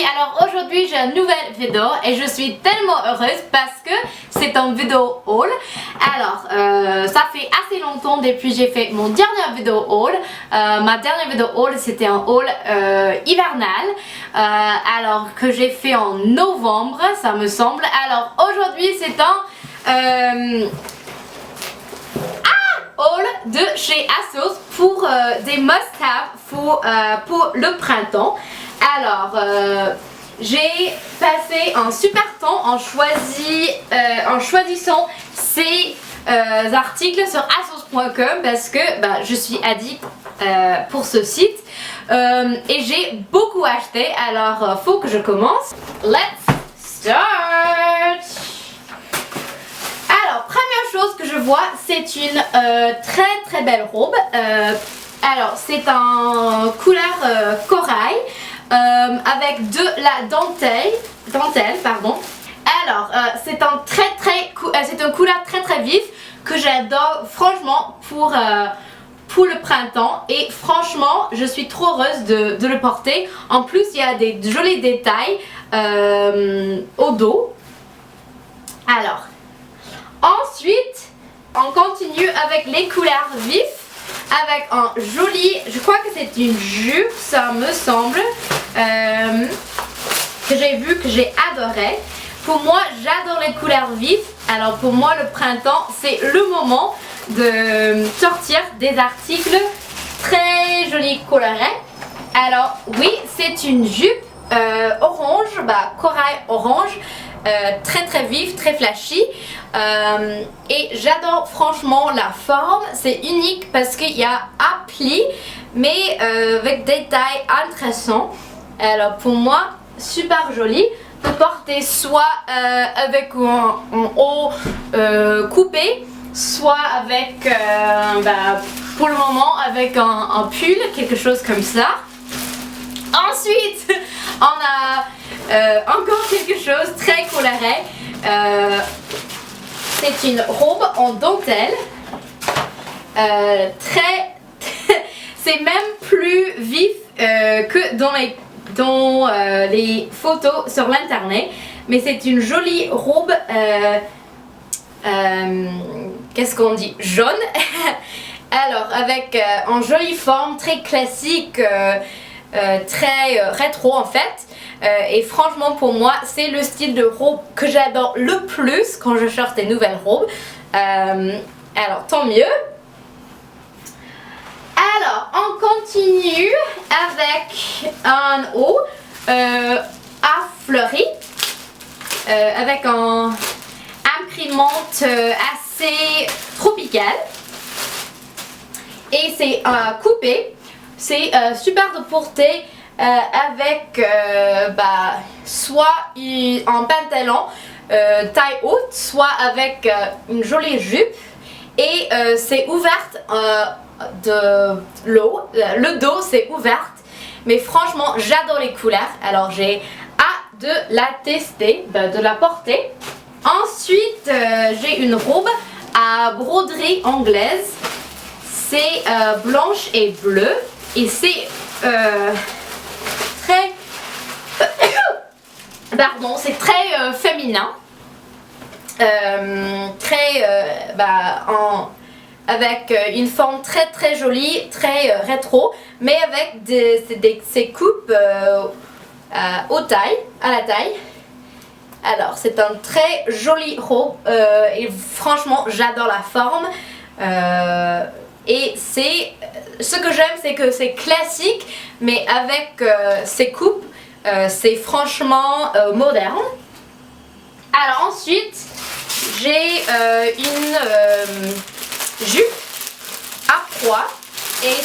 alors aujourd'hui j'ai une nouvelle vidéo et je suis tellement heureuse parce que c'est une vidéo haul. Alors ça fait assez longtemps depuis que j'ai fait mon dernière vidéo haul. Ma dernière vidéo haul c'était un haul hivernal alors que j'ai fait en novembre ça me semble. Alors aujourd'hui c'est un haul de chez ASOS pour des must-have pour le printemps. Alors j'ai passé un super temps en choisissant ces articles sur asos.com parce que je suis addict pour ce site et j'ai beaucoup acheté. Alors faut que je commence. Let's start. Alors, première chose que je vois, c'est une très belle robe. Alors, c'est un couleur corail avec de la dentelle, pardon. Alors, c'est une couleur très vive que j'adore franchement pour le printemps et franchement, je suis trop heureuse de le porter. En plus, il y a des jolis détails au dos. Alors, ensuite, on continue avec les couleurs vives, avec un joli, je crois que c'est une jupe, ça me semble, que j'ai vu, que j'ai adoré. Pour moi, j'adore les couleurs vives, alors pour moi le printemps, c'est le moment de sortir des articles très jolis colorés. Alors oui, c'est une jupe orange, corail orange. Très vive, très flashy et j'adore franchement la forme, c'est unique parce qu'il y a un pli mais avec des tailles intéressantes. Alors pour moi super joli, peut porter soit avec un haut coupé, soit avec pour le moment avec un pull, quelque chose comme ça. Ensuite on a encore quelque chose très coloré. C'est une robe en dentelle. C'est même plus vif que dans les photos sur l'internet. Mais c'est une jolie robe. Qu'est-ce qu'on dit? Jaune. Alors avec une jolie forme très classique. Très rétro en fait et franchement pour moi c'est le style de robe que j'adore le plus quand je cherche des nouvelles robes. Alors tant mieux. Alors on continue avec un haut à fleuri avec un imprimante assez tropicale et c'est coupé. C'est super de porter avec soit un pantalon taille haute, soit avec une jolie jupe et c'est ouverte le dos c'est ouverte mais franchement j'adore les couleurs alors j'ai hâte de la tester, de la porter. Ensuite j'ai une robe à broderie anglaise, c'est blanche et bleue. Et c'est c'est très féminin, avec une forme très jolie, très rétro, mais avec ces coupes à la taille. Alors c'est un très joli robe et franchement j'adore la forme. Et ce que j'aime c'est que c'est classique mais avec ces coupes c'est franchement moderne. Alors ensuite j'ai une jupe à pois et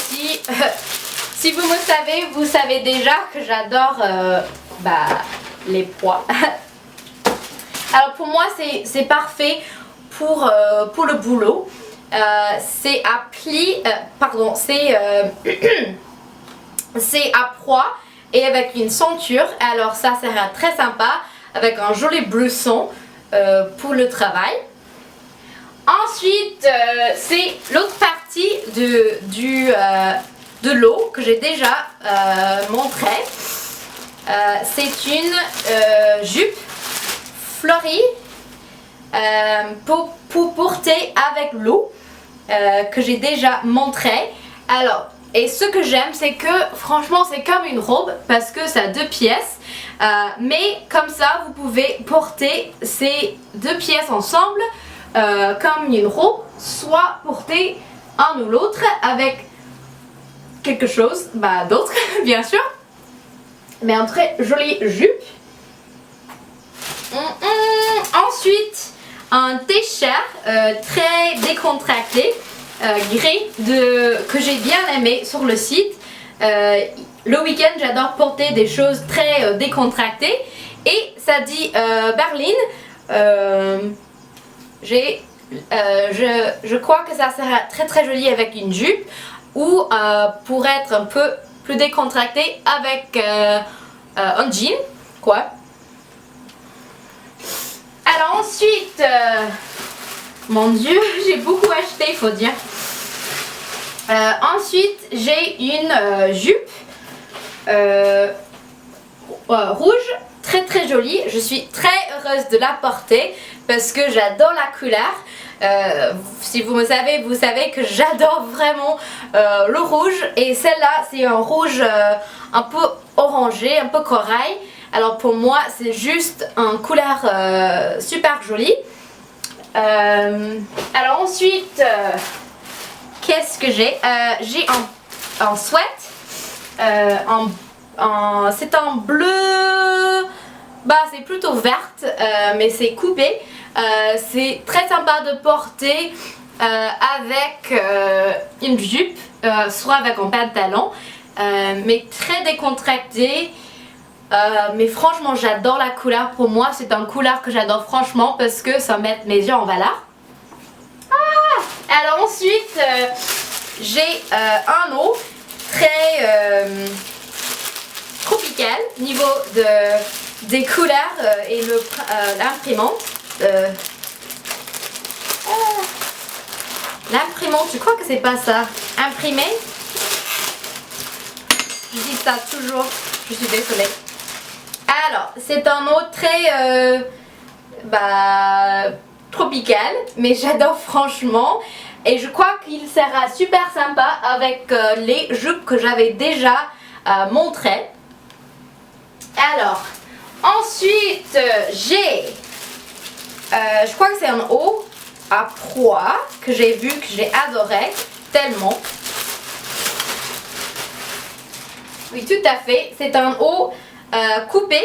si vous me savez vous savez déjà que j'adore les pois. Alors pour moi c'est parfait pour le boulot. C'est à pli, c'est à pois et avec une ceinture. Alors ça sera très sympa avec un joli blouson pour le travail. Ensuite c'est l'autre partie de l'eau que j'ai déjà montré. C'est une jupe fleurie pour porter avec l'eau que j'ai déjà montré. Alors, et ce que j'aime, c'est que franchement c'est comme une robe parce que ça a 2 pièces. Mais comme ça vous pouvez porter ces 2 pièces ensemble comme une robe, soit porter un ou l'autre avec quelque chose d'autre bien sûr. Mais un très joli jupe. Ensuite un t-shirt très décontracté gris que j'ai bien aimé sur le site. Le week-end j'adore porter des choses très décontractées et ça dit Berlin. Je crois que ça sera très très joli avec une jupe ou pour être un peu plus décontracté avec un jean quoi. Alors ensuite mon dieu, j'ai beaucoup acheté, il faut dire. Ensuite, j'ai une jupe rouge, très très jolie. Je suis très heureuse de la porter parce que j'adore la couleur. Si vous me savez, vous savez que j'adore vraiment le rouge. Et celle-là, c'est un rouge un peu orangé, un peu corail. Alors pour moi, c'est juste une couleur super jolie. Alors ensuite, qu'est-ce que j'ai? J'ai un sweat, c'est en bleu, c'est plutôt verte, mais c'est coupé. C'est très sympa de porter avec une jupe, soit avec un pantalon, mais très décontracté. Mais franchement j'adore la couleur. Pour moi c'est une couleur que j'adore franchement parce que ça met mes yeux en valeur. Alors ensuite j'ai un haut très tropical niveau des couleurs et l'imprimante. L'imprimante, je crois que c'est pas ça. Imprimé. Je dis ça toujours, je suis désolée. Alors, c'est un eau très tropical, mais j'adore franchement. Et je crois qu'il sera super sympa avec les jupes que j'avais déjà montrées. Alors, ensuite, j'ai, je crois que c'est un haut à proie que j'ai vu, que j'ai adoré tellement. Oui, tout à fait, c'est un haut coupé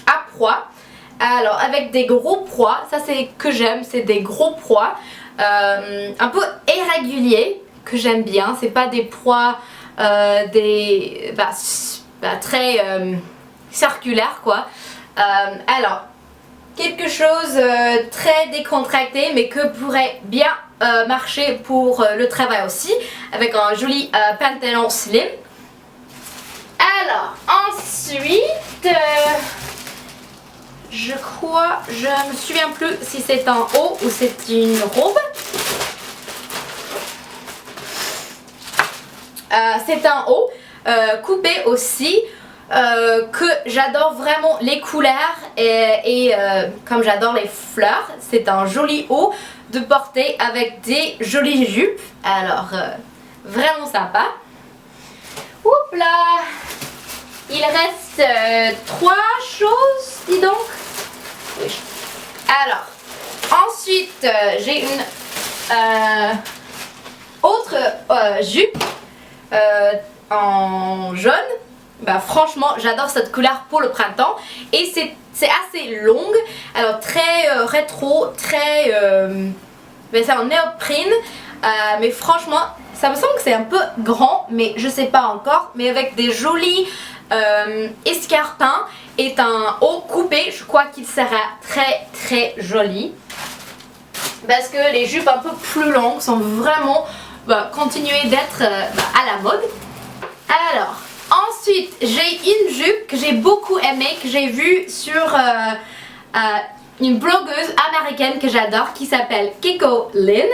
à proie, alors avec des gros pois, ça c'est que j'aime, c'est des gros pois un peu irréguliers que j'aime bien, c'est pas des pois très circulaires quoi. Alors quelque chose très décontracté mais que pourrait bien marcher pour le travail aussi, avec un joli pantalon slim. Alors ensuite je crois, je me souviens plus si c'est un haut ou c'est une robe. C'est un haut coupé aussi, que j'adore vraiment les couleurs et comme j'adore les fleurs, c'est un joli haut de porter avec des jolies jupes. Alors vraiment sympa. Oups là, il reste 3 choses, dis donc. Oui. Alors, ensuite j'ai une autre jupe en jaune. Franchement, j'adore cette couleur pour le printemps et c'est assez longue, alors très rétro, très c'est en néoprène, mais franchement ça me semble que c'est un peu grand, mais je sais pas encore, mais avec des jolis escarpins et un haut coupé, je crois qu'il sera très très joli parce que les jupes un peu plus longues sont vraiment continuer d'être à la mode. Alors ensuite j'ai une jupe que j'ai beaucoup aimée, que j'ai vue sur une blogueuse américaine que j'adore qui s'appelle Kiko Lynn,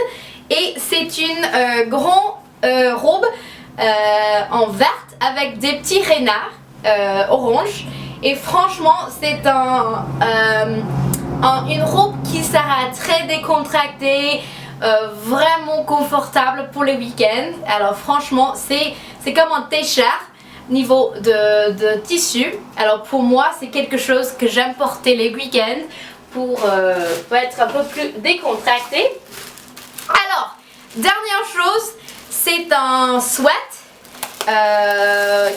et c'est une grande robe en verte avec des petits renards orange, et franchement c'est une robe qui sera très décontractée, vraiment confortable pour les week-ends. Alors franchement c'est comme un t-shirt niveau de tissu. Alors pour moi c'est quelque chose que j'aime porter les week-ends pour être un peu plus décontracté. Alors dernière chose, c'est un sweat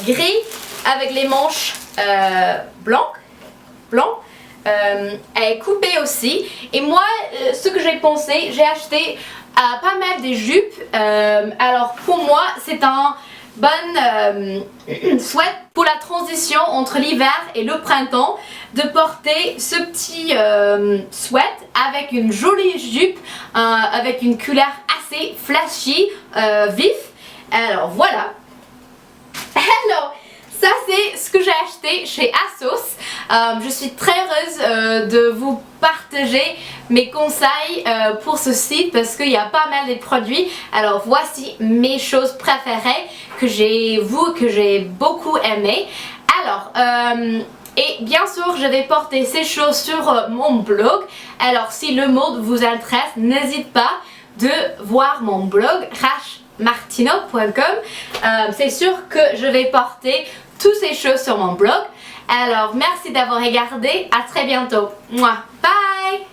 gris avec les manches blanc. Elle est coupée aussi. Et moi ce que j'ai pensé, j'ai acheté pas mal des jupes. Alors pour moi c'est un bon sweat pour la transition entre l'hiver et le printemps, de porter ce petit sweat avec une jolie jupe avec une couleur assez flashy, vif. Alors voilà. Alors ça c'est ce que j'ai acheté chez ASOS. Je suis très heureuse de vous partager mes conseils pour ce site parce qu'il y a pas mal de produits. Alors voici mes choses préférées que j'ai beaucoup aimé. Alors et bien sûr je vais porter ces choses sur mon blog. Alors si le mode vous intéresse, n'hésite pas de voir mon blog rachmartino.com. C'est sûr que je vais porter toutes ces choses sur mon blog. Alors merci d'avoir regardé, à très bientôt. Mouah. Bye.